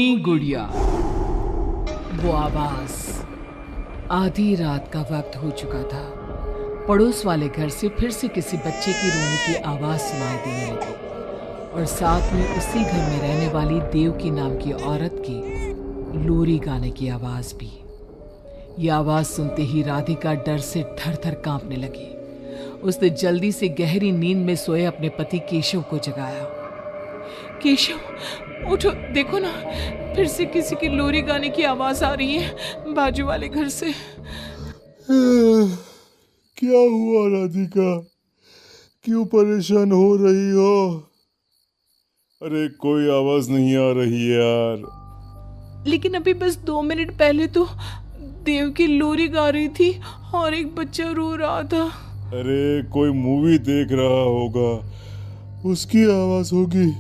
गुड़िया। वो आवाज। आधी रात का वक्त हो चुका था। पड़ोस वाले घर से फिर से किसी बच्चे की रोने की आवाज सुनाई देने लगी और साथ में उसी घर में रहने वाली देवकी नाम की औरत की लोरी गाने की आवाज भी। ये आवाज सुनते ही राधिका डर से थर थर कांपने लगी। उसने जल्दी से गहरी नींद में सोए अपने पति केशव को जगाया। केशव उठो, देखो ना, फिर से किसी की लोरी गाने की आवाज आ रही है बाजू वाले घर से। क्या हुआ राधिका, क्यों परेशान हो रही हो? अरे कोई आवाज नहीं आ रही यार। लेकिन अभी बस 2 मिनट पहले तो देव की लोरी गा रही थी और एक बच्चा रो रहा था। अरे कोई मूवी देख रहा होगा, उसकी आवाज होगी।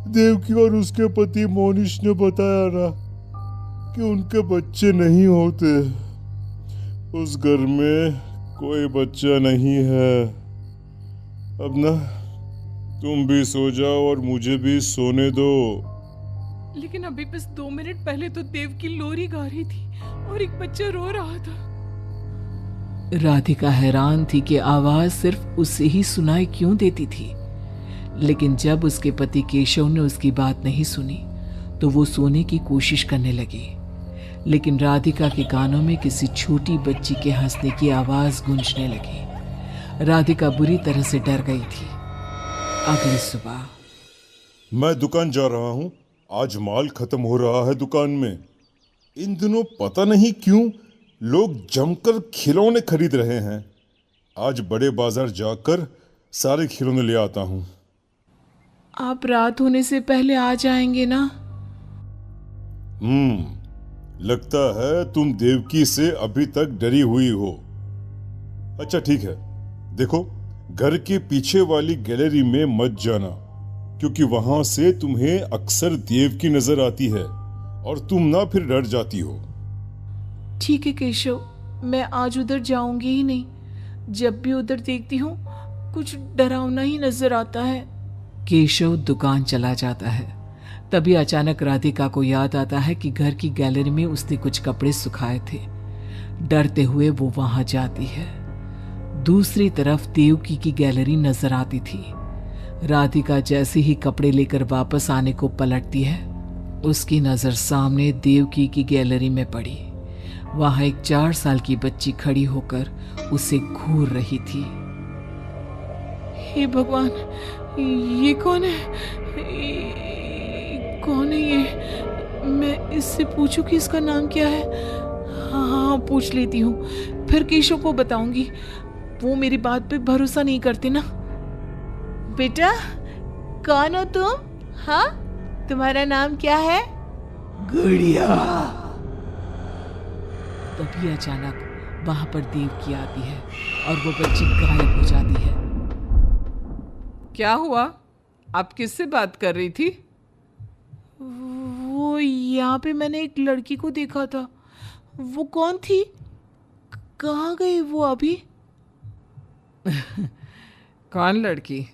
देवकी और उसके पति मोनिश ने बताया ना कि उनके बच्चे नहीं होते। उस घर में कोई बच्चा नहीं है। अब ना तुम भी सो जाओ और मुझे भी सोने दो। लेकिन अभी बस 2 मिनट पहले तो देव की लोरी गा रही थी और एक बच्चा रो रहा था। राधिका हैरान थी कि आवाज सिर्फ उसे ही सुनाई क्यों देती थी। लेकिन जब उसके पति केशव ने उसकी बात नहीं सुनी तो वो सोने की कोशिश करने लगी। लेकिन राधिका के कानों में किसी छोटी बच्ची के हंसने की आवाज गूंजने लगी। राधिका बुरी तरह से डर गई थी। अगली सुबह मैं दुकान जा रहा हूँ, आज माल खत्म हो रहा है दुकान में। इन दिनों पता नहीं क्यों लोग जमकर खिलौने खरीद रहे हैं। आज बड़े बाजार जाकर सारे खिलौने ले आता हूँ। आप रात होने से पहले आ जाएंगे ना? लगता है तुम देवकी से अभी तक डरी हुई हो। अच्छा ठीक है, देखो घर के पीछे वाली गैलरी में मत जाना, क्योंकि वहां से तुम्हें अक्सर देवकी नजर आती है और तुम ना फिर डर जाती हो। ठीक है केशव, मैं आज उधर जाऊंगी ही नहीं। जब भी उधर देखती हूँ कुछ डरावना ही नजर आता है। केशव दुकान चला जाता है। तभी अचानक राधिका को याद आता है कि घर की गैलरी में उसने कुछ कपड़े सुखाए थे। डरते हुए वो वहां जाती है। दूसरी तरफ देवकी की गैलरी नजर आती थी। राधिका जैसे ही कपड़े लेकर वापस आने को पलटती है, उसकी नजर सामने देवकी की गैलरी में पड़ी। वहां एक 4 साल की बच्ची खड़ी होकर उसे घूर रही थी। हे भगवान, ये कौन है? कौन है ये? मैं इससे पूछूं कि इसका नाम क्या है? हाँ, पूछ लेती हूँ, फिर केशव को बताऊंगी। वो मेरी बात पे भरोसा नहीं करते ना। बेटा, कौन हो तुम? हाँ, तुम्हारा नाम क्या है? गुड़िया। तभी अचानक वहां पर देवकी आती है और वो बच्ची गायब हो जाती है। क्या हुआ? आप किससे बात कर रही थी? वो यहाँ पे मैंने एक लड़की को देखा था। वो कौन थी? कहाँ गई वो अभी? कौन लड़की?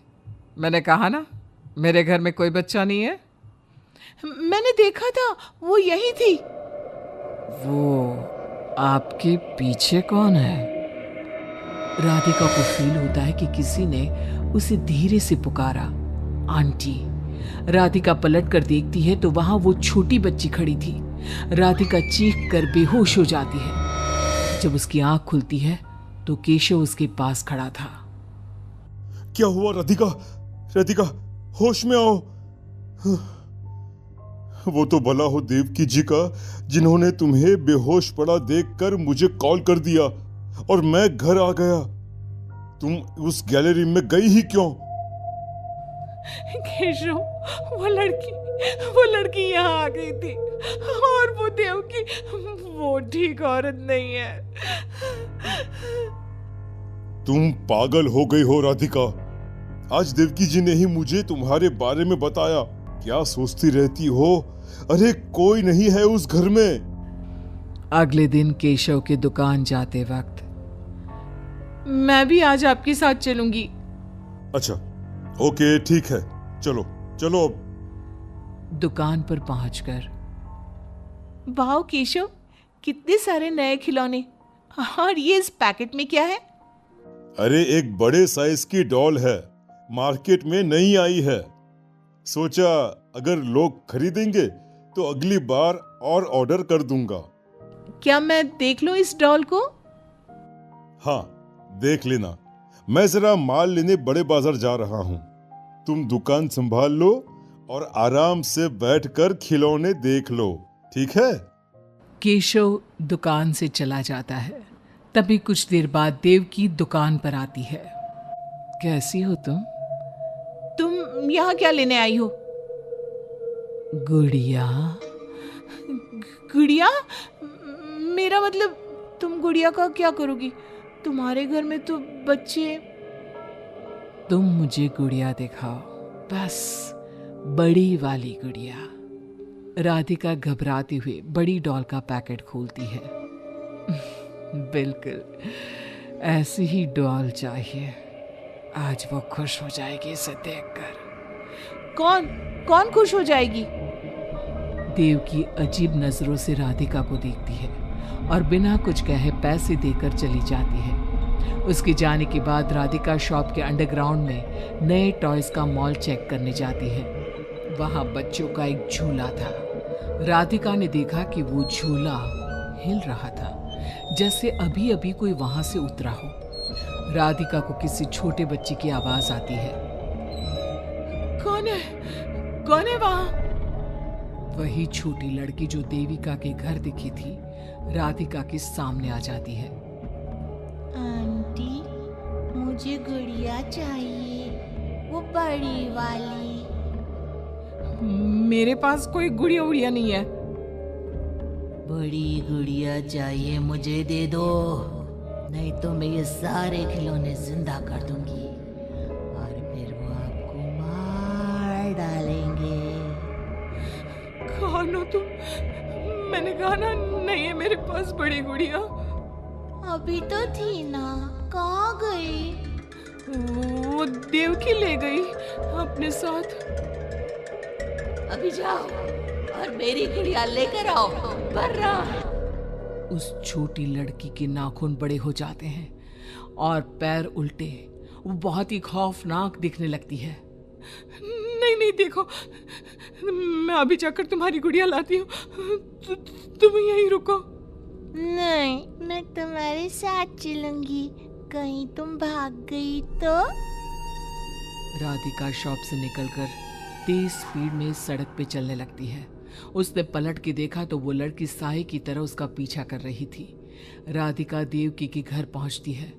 मैंने कहा ना मेरे घर में कोई बच्चा नहीं है। मैंने देखा था, वो यही थी। वो आपके पीछे कौन है? राधिका को फील होता है कि किसी ने उसे धीरे से पुकारा, आंटी। राधिका पलट कर देखती है तो वहां वो छोटी बच्ची खड़ी थी। राधिका चीख कर बेहोश हो जाती है। जब उसकी आंख खुलती है तो केशव उसके पास खड़ा था। क्या हुआ राधिका? राधिका, होश में आओ। वो तो भला हो देवकी जी का, जिन्होंने तुम्हें बेहोश पड़ा देखकर मुझे कॉल कर दिया और मैं घर आ गया। तुम उस गैलरी में गई ही क्यों? केशव, वो लड़की यहाँ आ गई थी और वो देवकी, वो ठीक औरत नहीं है। तुम पागल हो गई हो राधिका। आज देवकी जी ने ही मुझे तुम्हारे बारे में बताया। क्या सोचती रहती हो? अरे कोई नहीं है उस घर में। अगले दिन केशव के दुकान जाते वक्त, मैं भी आज आपके साथ चलूंगी। अच्छा, ओके ठीक है, चलो चलो अब। दुकान पर पहुंचकर, वाह केशव, कितने सारे नए खिलौने, और ये इस पैकेट में क्या है? अरे एक बड़े साइज की डॉल है, मार्केट में नहीं आई है। सोचा अगर लोग खरीदेंगे तो अगली बार और ऑर्डर कर दूंगा। क्या मैं देख लूं इस डॉल को? हाँ, देख लेना। मैं जरा माल लेने बड़े बाजार जा रहा हूँ। तुम दुकान संभाल लो और आराम से बैठकर खिलौने देख लो, ठीक है? केशव दुकान से चला जाता है। तभी कुछ देर बाद देवकी दुकान पर आती है। कैसी हो तुम? तुम यहाँ क्या लेने आई हो? गुड़िया। गुड़िया? मेरा मतलब, तुम गुड़िया का क्या करोगी? तुम्हारे घर में तो बच्चे। तुम मुझे गुड़िया दिखाओ, बस बड़ी वाली गुड़िया। राधिका घबराते हुए बड़ी डॉल का पैकेट खोलती है। बिल्कुल ऐसी ही डॉल चाहिए, आज वो खुश हो जाएगी इसे देखकर। कौन कौन खुश हो जाएगी? देवकी अजीब नजरों से राधिका को देखती है और बिना कुछ कहे पैसे देकर चली जाती है। उसके जाने के बाद राधिका शॉप के अंडरग्राउंड में नए टॉयज का मॉल चेक करने जाती है। वहां बच्चों का एक झूला था। राधिका ने देखा कि वो झूला हिल रहा था, जैसे अभी अभी कोई वहां से उतरा हो। राधिका को किसी छोटे बच्चे की आवाज आती है। कौन है वहां? वही छोटी लड़की जो देविका के घर दिखी थी, राधिका के सामने आ जाती है। आंटी, मुझे गुड़िया चाहिए, वो बड़ी वाली। मेरे पास कोई गुड़िया उड़िया नहीं है। बड़ी गुड़िया चाहिए, मुझे दे दो, नहीं तो मैं ये सारे खिलौने जिंदा कर दूंगी और फिर वो आपको मार डालेंगे। कौन हो तुम? मैंने कहा ना, नहीं है मेरे पास बड़ी गुड़िया। अभी तो थी ना, कहाँ गई? वो देवकी ले गई अपने साथ। अभी जाओ और मेरी गुड़िया लेकर आओ, वरना। उस छोटी लड़की के नाखून बड़े हो जाते हैं और पैर उल्टे। वो बहुत ही खौफनाक दिखने लगती है। नहीं देखो, मैं अभी जाकर तुम्हारी गुड़िया लाती हूँ, तुम यहीं रुको। नहीं, मैं तुम्हारे साथ चलूंगी, कहीं तुम भाग गई तो। राधिका शॉप से निकलकर तेज स्पीड में सड़क पे चलने लगती है। उसने पलट के देखा तो वो लड़की साए की तरह उसका पीछा कर रही थी। राधिका देवकी के घर पहुंचती है।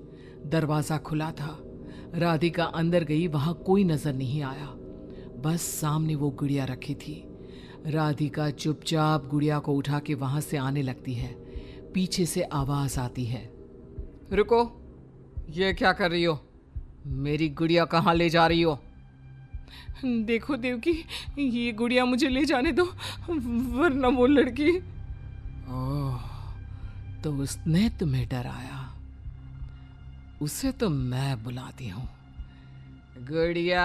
दरवाजा खुला था। राधिका अंदर गई, वहां कोई नजर नहीं आया, बस सामने वो गुड़िया रखी थी। राधिका चुपचाप गुड़िया को उठा के वहां से आने लगती है। पीछे से आवाज आती है, रुको, ये क्या कर रही हो? मेरी गुड़िया कहाँ ले जा रही हो? देखो देवकी, ये गुड़िया मुझे ले जाने दो, वरना वो लड़की। ओह, तो उसने तुम्हें डराया। उसे तो मैं बुलाती हूँ। गुड़िया,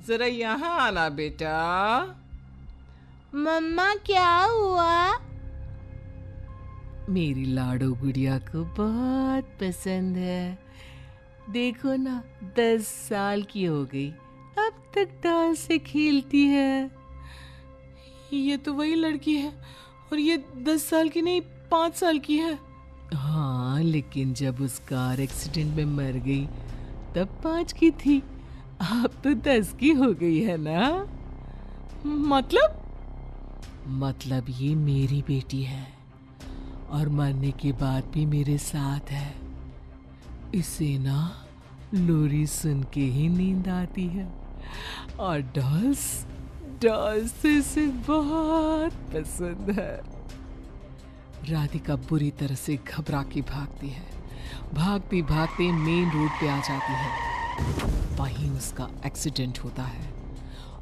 जरा यहाँ आना बेटा। मम्मा, क्या हुआ? मेरी लाडो गुड़िया को बहुत पसंद है। देखो ना, 10 साल की हो गई, अब तक डॉल से खेलती है। ये तो वही लड़की है, और ये 10 साल की नहीं, 5 साल की है। हाँ, लेकिन जब उस कार एक्सीडेंट में मर गई तब 5 की थी, अब तो 10 की हो गई है ना। मतलब ये मेरी बेटी है और मरने के बाद भी मेरे साथ है। इसे ना लोरी सुन के ही नींद आती है, और डॉल्स इसे बहुत पसंद है। राधिका बुरी तरह से घबरा के भागती है। भागते भागते मेन रोड पे आ जाती है। वहीं उसका एक्सीडेंट होता है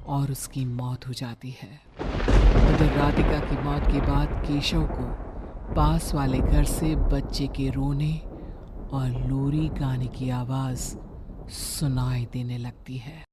और उसकी मौत हो जाती है। उधर राधिका की मौत के बाद केशव को पास वाले घर से बच्चे के रोने और लोरी गाने की आवाज सुनाई देने लगती है।